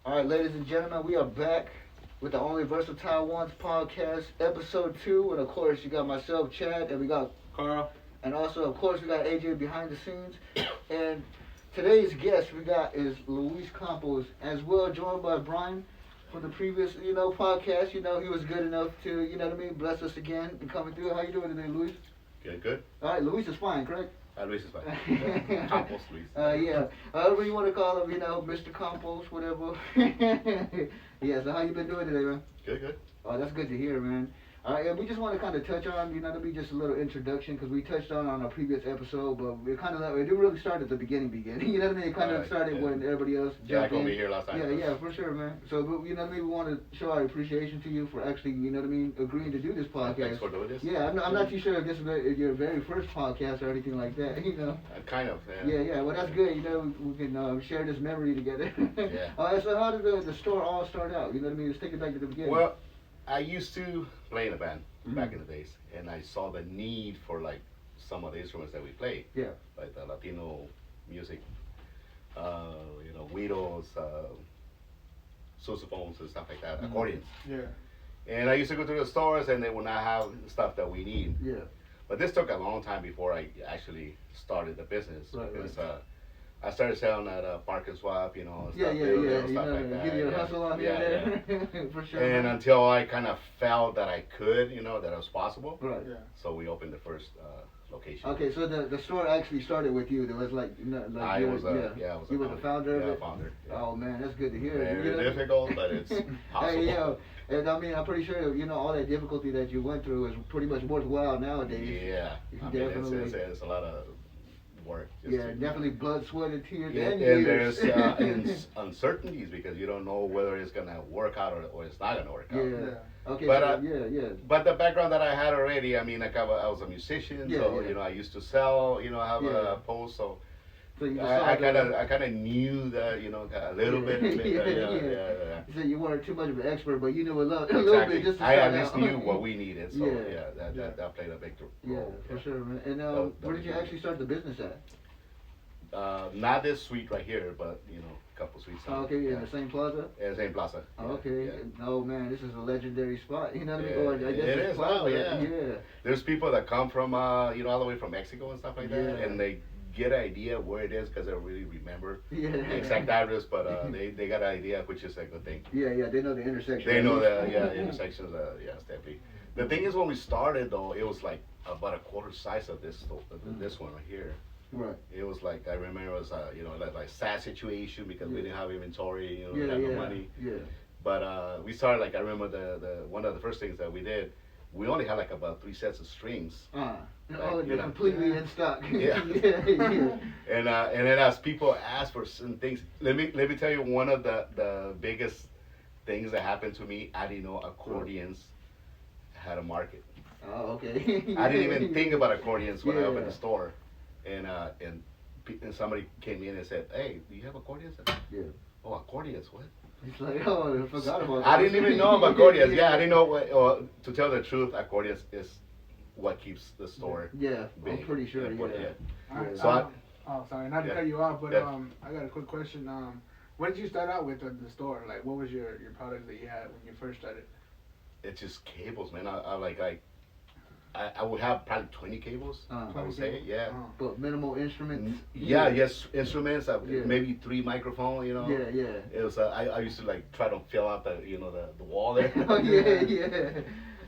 All right, ladies and gentlemen, we are back with the Only Versatile Ones podcast, episode 2. And of course, you got myself, Chad, and we got Carl. And also, of course, we got AJ behind the scenes. And today's guest we got is Luis Campos, as well joined by Brian from the previous, podcast. He was good enough to, bless us again and coming through. How you doing today, Luis? Good. All right, Luis is fine, correct? Luis is fine. Campos, Luis. Yeah. However you want to call him, Mr. Campos, whatever. Yeah, so how you been doing today, man? Good. Oh, that's good to hear, man. And we just want to kind of touch on, to be just a little introduction, because we touched on our previous episode, but we kind of, it didn't really start at the beginning, you know what I mean? It kind of started when everybody else jumped in. Yeah, I here last time. Yeah, for sure, man. So, you know what I mean? We want to show our appreciation to you for actually, agreeing to do this podcast. Thanks for doing this. Yeah, I'm not too sure if this is your very first podcast or anything like that, Kind of, Yeah, well, that's good, we can share this memory together. Yeah. All right, so how did the store all start out? You know what I mean? Let's take it back to the beginning. Well, I used to play in a band back in the days, and I saw the need for like some of the instruments that we play. Yeah. Like the Latino music, guidos, sousaphones and stuff like that, accordions. Yeah. And I used to go to the stores, and they would not have stuff that we need. Yeah. But this took a long time before I actually started the business. Right. Because I started selling at Park and Swap, Yeah. stuff like that. Give you a hustle on here. For sure. And until I kind of felt that I could, that it was possible. Right. Yeah. So we opened the first location. Okay, so the store actually started with you. There was I was you were the founder of it? Founder. Yeah. Oh man, that's good to hear. Very difficult, but it's possible. Hey, and I mean, I'm pretty sure all that difficulty that you went through is pretty much worthwhile nowadays. Yeah, Definitely. It's a lot of work. Definitely blood, sweat, and tears. Yeah, and there's years. uncertainties because you don't know whether it's gonna work out or it's not gonna work out. Yeah. Okay. But, yeah. But the background that I had already, I mean, I was a musician, so I used to sell, have a post, so I kind of knew that, a little bit. Yeah. So you weren't too much of an expert, but you knew a little Exactly. bit. Just to I at start least out. knew what we needed, so that played a big Yeah, role. for sure, man. And where did you actually start the business at? Not this suite right here, but a couple suites. Oh, okay, in the same plaza. Yeah, same plaza. Oh, okay. Oh man, this is a legendary spot. You know what I mean? Yeah, Or I guess it it's is plaza. now, yeah. Yeah. There's people that come from all the way from Mexico and stuff like that, Yeah. and they get an idea where it is because they don't really remember Yeah. the exact address, but they got an idea, which is a good thing. Yeah, they know the intersection. They know the intersections. Yes, definitely. The thing is, when we started though, it was like about a quarter size of this this one right here. Right. It was like I remember it was like sad situation because we didn't have inventory, we Yeah, had no money. Yeah. But we started like I remember the one of the first things that we did. We only had like about 3 sets of strings. They're completely in stock. Yeah. Yeah. And then as people ask for certain things, let me tell you one of the biggest things that happened to me. I didn't know accordions had a market. Oh, okay. I didn't even think about accordions when I opened Yeah. the store, and somebody came in and said, "Hey, do you have accordions?" Yeah. Oh, accordions? What? It's like, oh, I forgot about that. I didn't even know about accordions. Yeah, I didn't know what. To tell the truth, accordions is what keeps the store. Yeah, big. I'm pretty sure. Important, Yeah. All right, So sorry, not to cut you off, but I got a quick question. What did you start out with at the store? Like, what was your product that you had when you first started? It's just cables, man. I would have probably 20 cables. I would say, yeah. But minimal instruments. Yes, instruments. Yeah. Maybe 3 microphones. Yeah. It was. I used to like try to fill out the wall there. Oh yeah.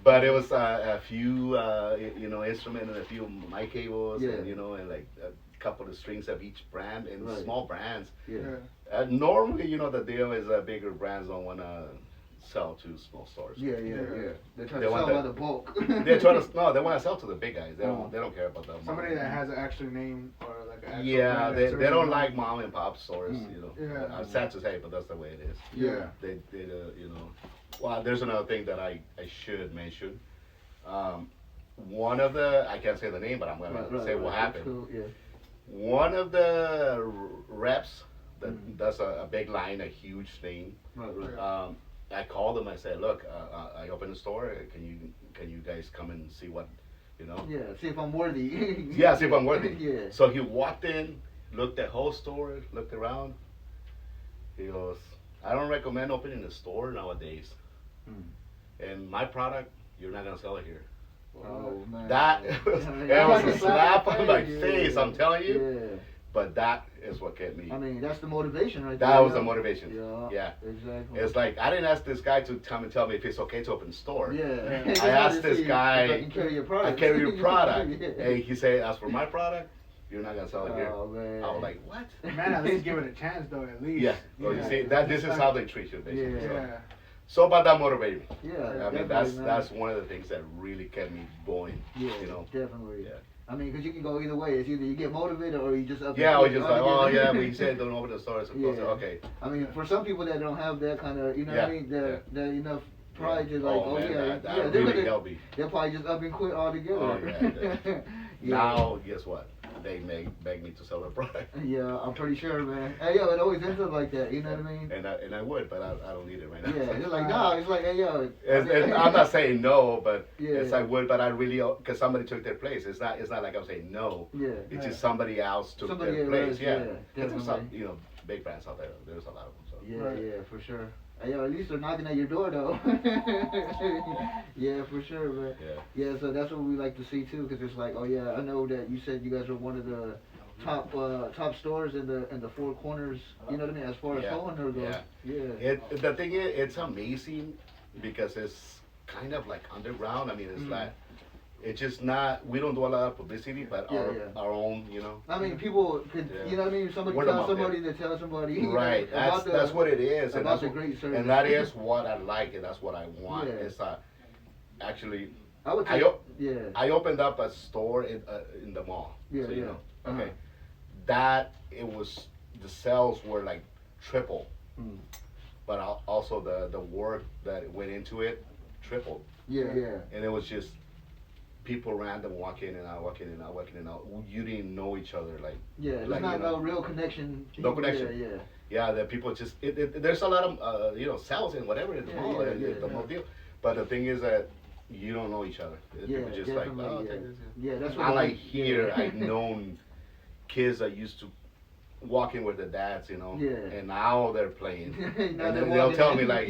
But it was a few instruments and a few mic cables, Yeah. and like a couple of strings of each brand and Right. small brands. Yeah. Normally, the deal is bigger brands don't want to sell to small stores. Yeah. They're trying They to want sell by the- the bulk. They want to sell to the big guys. They don't care about the Somebody that has an actual name or like an actual Yeah, brand they that's already don't known. like mom and pop stores. Yeah. I'm sad to say, but that's the way it is. Yeah. They Well, there's another thing that I should mention. One of I can't say the name, but I'm gonna say what happened. Cool. Yeah. One of the reps that does a big line, a huge thing. Right. I called them. I said, "Look, I opened a store. Can you guys come and see what, Yeah. See if I'm worthy. Yeah, see if I'm worthy." Yeah. So he walked in, looked at whole store, looked around. He goes, I don't recommend opening a store nowadays. Hmm. And my product, you're not gonna sell it here. Oh man. That was, that was a slap on my face. I'm telling you. Yeah. But that is what kept me. I mean, that's the motivation right there. That was the motivation. Yeah. Yeah. Exactly. It's like I didn't ask this guy to come and tell me if it's okay to open a store. Yeah. I asked this guy. I can carry your product. I carry your product. Yeah. And he said, as for my product, you're not gonna sell it here. Oh man. I was like, what? Man, at least give it a chance though. At least. Yeah. Well, you see, this is how they treat you, basically. Yeah. So about that motivated me. Yeah. I mean, definitely, that's one of the things that really kept me going. Yeah. You know. Definitely. Yeah. I mean, because you can go either way. It's either you get motivated or you just up. Yeah, I was just like, oh yeah, but he said don't open the store. So Yeah. okay. I mean, for some people that don't have that kind of, you know what I mean, that enough pride to like, man, yeah, that they're really gonna, helped me. they'll probably just up and quit altogether. Oh, yeah. Now, guess what? They beg me to sell their product. Yeah, I'm pretty sure, man. Hey, yo, it always ends up like that. You know what I mean? And I would, but I don't need it right now. Yeah, it's like no, it's like hey, yo. And I'm not saying no, but Yeah. yes, I would, but I really because somebody took their place. It's not like I'm saying no. Yeah. It's just somebody else took Somebody their else, place. Yeah. yeah, 'Cause there's some, definitely. big brands out there. There's a lot of them. So. Yeah, Right. yeah, for sure. Hey, yo, at least they're knocking at your door though. Yeah, for sure, man. Yeah. Yeah, so that's what we like to see too, because it's like, oh yeah, I know that you said you guys are one of the top stores in the four corners. You know what I mean? As far as Yeah. homeowner goes. Yeah. The thing is, it's amazing because it's kind of like underground. I mean, it's like. It's just not. We don't do a lot of publicity, but our own, I mean, people could, Yeah. you know what I mean? Somebody Word tell of mouth, somebody to tell somebody. you know, Right. about That's what it is. And about that's the great service. And that is what I like, and that's what I want. Yeah. It's actually. I would I say, o- yeah. I opened up a store in the mall. Yeah, so, yeah. Okay. Uh-huh. That it was the sales were like triple, Mm. but also the work that went into it tripled, Yeah, yeah. and it was just people random walking in and out, walking in and out, walking in and out. You didn't know each other, like. Yeah, there's like, not no real connection. No connection. Yeah, yeah. Yeah, that people just there's a lot of sales and whatever in the Yeah, mall, yeah, and yeah, the yeah. whole deal. But the thing is that you don't know each other. Yeah, People just definitely, like, oh, yeah. take this. Yeah, that's what I I like think. here. Yeah. I've known kids that used to walk in with their dads, Yeah. and now they're playing. Now And they're then they'll walking tell in. me like,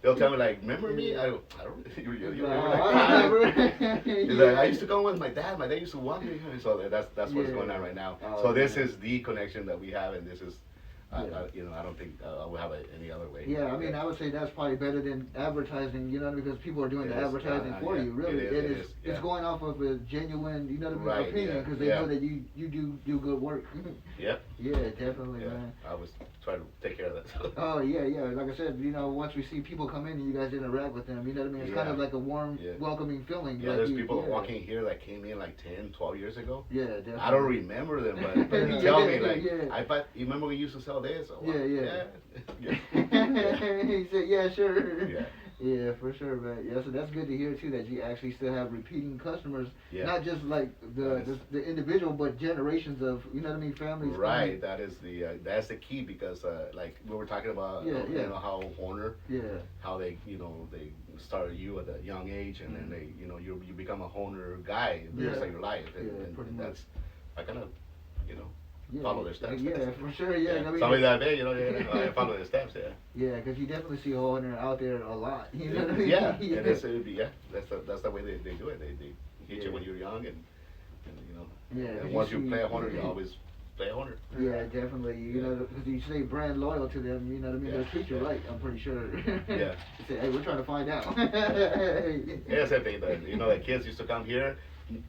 they'll tell me like, remember me? I don't. You Nah, were like, I remember. He's like, I used to go with my dad. My dad used to walk me. So that's what's Yeah. going on right now. Oh, So this man. is the connection that we have, and this is, Yeah. I don't think I will have it any other way. Yeah, I mean, I would say that's probably better than advertising, because people are doing It the is, advertising for yeah, you, really. it is, It's yeah. going off of a genuine, Right, opinion, yeah, because they yeah. know that you do good work. Yep. Yeah, definitely, Yeah. man. I was trying to take care of that. Oh, yeah, yeah. Like I said, once we see people come in and you guys interact with them, you know what I mean? It's kind of Yeah. like a warm, Yeah. welcoming feeling. Yeah, like there's you- people yeah. walking here that came in like 10, 12 years ago. Yeah, definitely. I don't remember them, but they tell me like, Yeah. I bet you remember we used to sell this. Oh, Yeah, yeah. yeah. He said, yeah, sure. Yeah. Yeah, for sure, man. Yeah, so that's good to hear too, that you actually still have repeating customers, Yeah. not just like the individual, but generations of, families. Right, that is that's the key because like we were talking about, Yeah. how Horner, Yeah, how they they started you at a young age, and then they you become a Horner guy the rest Yeah. of your life, and, Yeah, and pretty that's I kind of yeah. follow their steps. Yeah, for sure. Yeah, I mean, somebody that big, I follow their steps. Yeah. yeah, because you definitely see Horner out there a lot. You know what I mean? Yeah, and that's the way they do it. They hit Yeah. you when you're young, and Yeah, 'cause and you once you see- play a Horner, you always play a Horner. Yeah, definitely. Because you stay brand loyal to them, you know what I mean? They'll Yeah, treat you yeah. right, I'm pretty sure. Yeah. You say, hey, we're trying to find out. Yeah, same thing. The kids used to come here,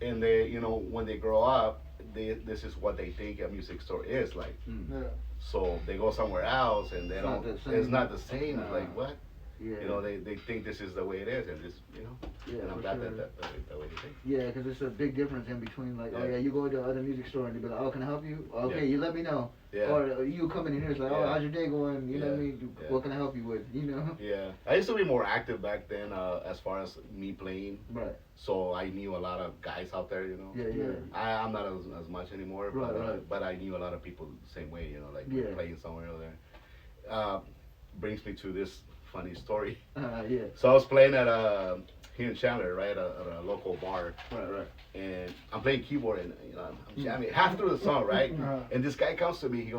and they, when they grow up, this is what they think a music store is like. Yeah. So they go somewhere else, and they It's don't. not the It's same. not the same. Nah. Like what? Yeah. They think this is the way it is, and this, Yeah, and I'm for glad sure. that way they think. Yeah, because it's a big difference in between, like, oh Yeah. yeah, you go to other music store and you be like, oh, can I help you? Okay, Yeah. you let me know. Yeah. Or you coming in here, it's like, oh, Yeah. how's your day going? You know what I Yeah. mean? Yeah. What can I help you with? Yeah, I used to be more active back then, as far as me playing. Right. So I knew a lot of guys out there, Yeah, yeah. I'm not as much anymore, Right, but right. but I knew a lot of people the same way, like Yeah. playing somewhere over there. Brings me to this funny story. Yeah. So I was playing at here in Chandler, right, at a local bar, Right, right. and I'm playing keyboard, and I'm jamming half through the song, right, Uh-huh. and this guy comes to me,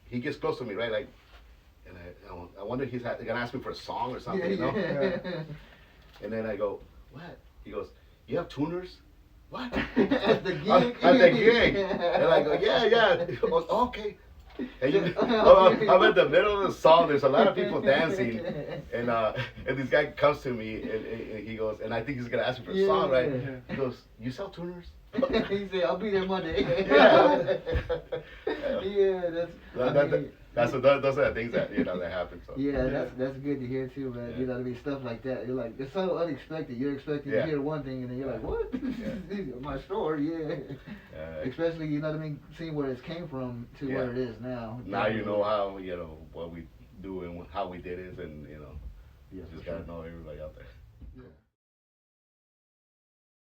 he gets close to me, right, like, And I wonder if he's gonna ask me for a song or something, you know? Yeah. And then I go, what? He goes, you have tuners? What? At the gig? At the gig. And I go, yeah. He goes, okay. And I'm in the middle of the song. There's a lot of people dancing, and this guy comes to me and he goes, and I think he's gonna ask me for a song, right? He goes, "You sell tuners?" He said, "I'll be there Monday." Yeah. Those are the things that that happen. So. Yeah, that's good to hear too, man. Yeah. You know what I mean? Stuff like that. You're like, it's so unexpected. You're expecting to hear one thing, and then you're like, what? My store, Especially, you know what I mean? Seeing where it came from to where it is now. Now you know how what we do and how we did it, and just gotta know everybody out there.